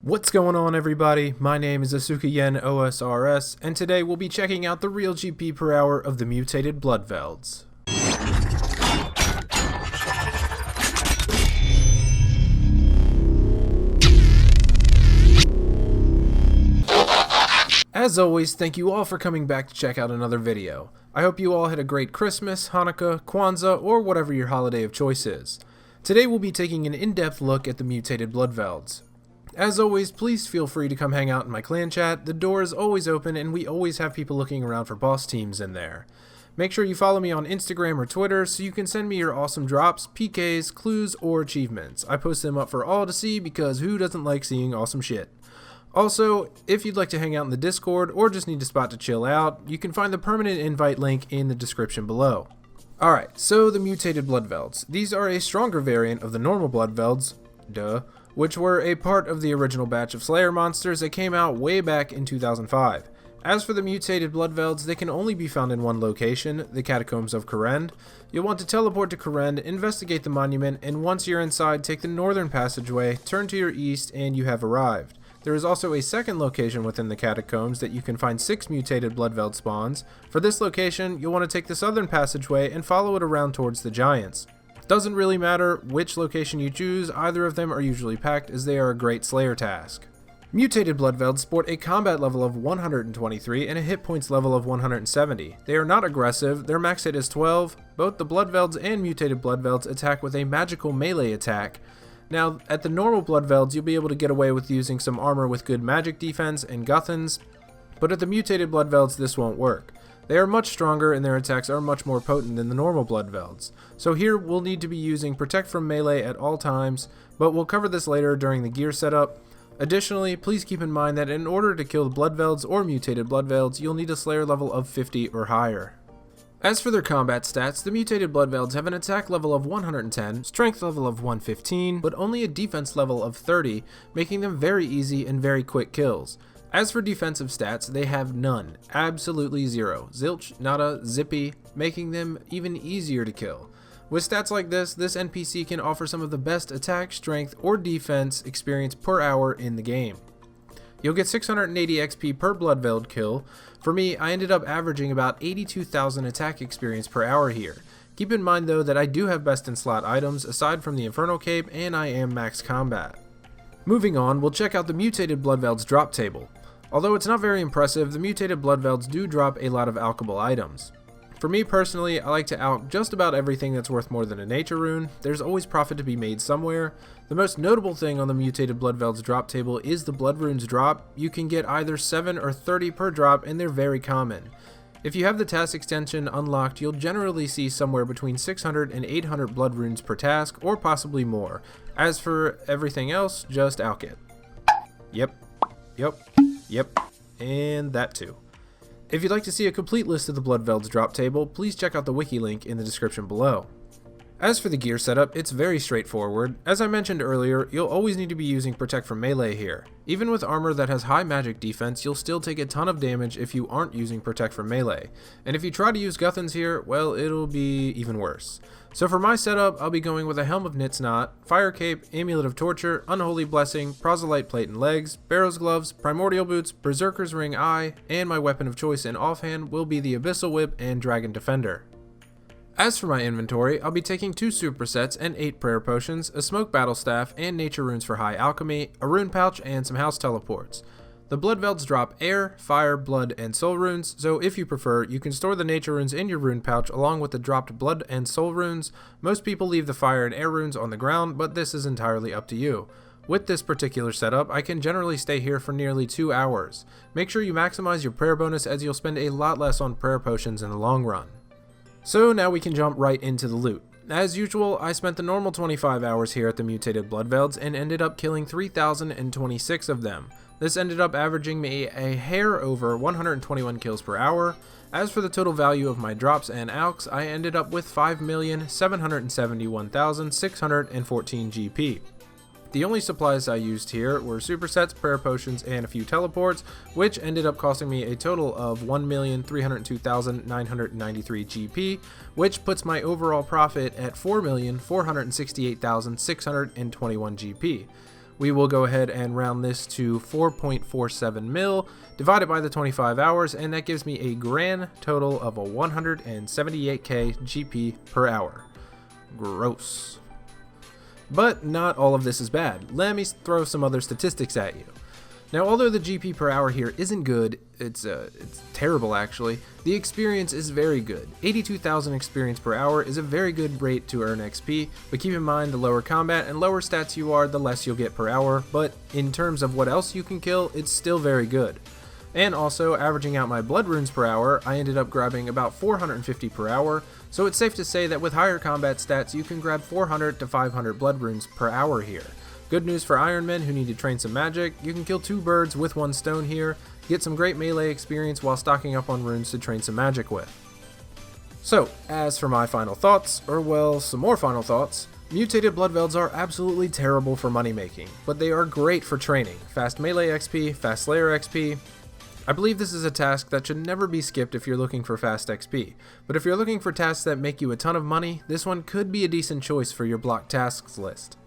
What's going on, everybody? My name is AsukaYenOSRS, and today we'll be checking out the real GP per hour of the mutated Bloodvelds. As always, thank you all for coming back to check out another video. I hope you all had a great Christmas, Hanukkah, Kwanzaa, or whatever your holiday of choice is. Today we'll be taking an in-depth look at the mutated Bloodvelds. As always, please feel free to come hang out in my clan chat. The door is always open and we always have people looking around for boss teams in there. Make sure you follow me on Instagram or Twitter so you can send me your awesome drops, PKs, clues, or achievements. I post them up for all to see because who doesn't like seeing awesome shit? Also, if you'd like to hang out in the Discord or just need a spot to chill out, you can find the permanent invite link in the description below. Alright, so the mutated Bloodvelds. These are a stronger variant of the normal Bloodvelds, which were a part of the original batch of Slayer monsters that came out way back in 2005. As for the mutated Bloodvelds, they can only be found in one location, the Catacombs of Kourend. You'll want to teleport to Kourend, investigate the monument, and once you're inside, take the northern passageway, turn to your east, and you have arrived. There is also a second location within the Catacombs that you can find 6 mutated Bloodveld spawns. For this location, you'll want to take the southern passageway and follow it around towards the Giants. Doesn't really matter which location you choose, either of them are usually packed as they are a great Slayer task. Mutated Bloodvelds sport a combat level of 123 and a hit points level of 170. They are not aggressive, their max hit is 12. Both the Bloodvelds and mutated Bloodvelds attack with a magical melee attack. Now, at the normal Bloodvelds, you'll be able to get away with using some armor with good magic defense and Guthans, but at the mutated Bloodvelds this won't work. They are much stronger and their attacks are much more potent than the normal Bloodvelds. So here we'll need to be using Protect from Melee at all times, but we'll cover this later during the gear setup. Additionally, please keep in mind that in order to kill the Bloodvelds or mutated Bloodvelds, you'll need a Slayer level of 50 or higher. As for their combat stats, the mutated Bloodvelds have an attack level of 110, strength level of 115, but only a defense level of 30, making them very easy and very quick kills. As for defensive stats, they have none, absolutely zero, zilch, nada, zippy, making them even easier to kill. With stats like this NPC can offer some of the best attack, strength, or defense experience per hour in the game. You'll get 680 XP per Bloodveld kill. For me, I ended up averaging about 82,000 attack experience per hour here. Keep in mind though that I do have best in slot items aside from the Infernal Cape and I am max combat. Moving on, we'll check out the mutated Bloodvelds drop table. Although it's not very impressive, the mutated Bloodvelds do drop a lot of alchable items. For me personally, I like to alch just about everything that's worth more than a nature rune. There's always profit to be made somewhere. The most notable thing on the mutated Bloodvelds drop table is the blood runes drop. You can get either 7 or 30 per drop and they're very common. If you have the task extension unlocked, you'll generally see somewhere between 600 and 800 blood runes per task or possibly more. As for everything else, just alch it. Yep, and that too. If you'd like to see a complete list of the Bloodvelds drop table, please check out the wiki link in the description below. As for the gear setup, it's very straightforward. As I mentioned earlier, you'll always need to be using Protect from Melee here. Even with armor that has high magic defense, you'll still take a ton of damage if you aren't using Protect from Melee. And if you try to use Guthans here, well, it'll be even worse. So for my setup, I'll be going with a Helm of Nitznot, Fire Cape, Amulet of Torture, Unholy Blessing, Proselyte Plate and Legs, Barrow's Gloves, Primordial Boots, Berserker's Ring Eye, and my weapon of choice in offhand will be the Abyssal Whip and Dragon Defender. As for my inventory, I'll be taking 2 supersets and 8 prayer potions, a smoke battle staff, and nature runes for high alchemy, a rune pouch, and some house teleports. The Bloodvelds drop air, fire, blood, and soul runes, so if you prefer, you can store the nature runes in your rune pouch along with the dropped blood and soul runes. Most people leave the fire and air runes on the ground, but this is entirely up to you. With this particular setup, I can generally stay here for nearly 2 hours. Make sure you maximize your prayer bonus as you'll spend a lot less on prayer potions in the long run. So now we can jump right into the loot. As usual, I spent the normal 25 hours here at the mutated Bloodvelds and ended up killing 3,026 of them. This ended up averaging me a hair over 121 kills per hour. As for the total value of my drops and alchs, I ended up with 5,771,614 GP. The only supplies I used here were supersets, prayer potions, and a few teleports, which ended up costing me a total of 1,302,993 GP, which puts my overall profit at 4,468,621 GP. We will go ahead and round this to 4.47 mil divided by the 25 hours, and that gives me a grand total of a 178k GP per hour. Gross. But not all of this is bad. Let me throw some other statistics at you. Now, although the GP per hour here isn't good, it's terrible actually, the experience is very good. 82,000 experience per hour is a very good rate to earn XP, but keep in mind the lower combat and lower stats you are, the less you'll get per hour, but in terms of what else you can kill, it's still very good. And also, averaging out my blood runes per hour, I ended up grabbing about 450 per hour, so it's safe to say that with higher combat stats, you can grab 400 to 500 blood runes per hour here. Good news for Iron Men who need to train some magic, you can kill 2 birds with 1 stone here, get some great melee experience while stocking up on runes to train some magic with. So, as for my final thoughts, or well, some more final thoughts, Mutated Bloodvelds are absolutely terrible for money making, but they are great for training. Fast melee XP, fast slayer XP. I believe this is a task that should never be skipped if you're looking for fast XP, but if you're looking for tasks that make you a ton of money, this one could be a decent choice for your block tasks list.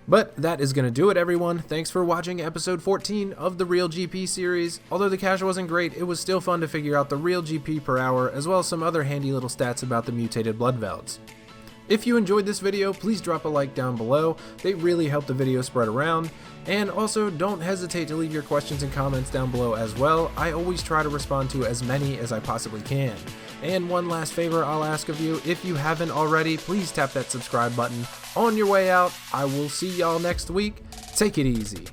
But that is going to do it, everyone. Thanks for watching episode 14 of the Real GP series. Although the cash wasn't great, it was still fun to figure out the real GP per hour, as well as some other handy little stats about the Mutated Bloodvelds. If you enjoyed this video, please drop a like down below. They really help the video spread around. And also, don't hesitate to leave your questions and comments down below as well. I always try to respond to as many as I possibly can. And one last favor I'll ask of you, if you haven't already, please tap that subscribe button on your way out. I will see y'all next week. Take it easy.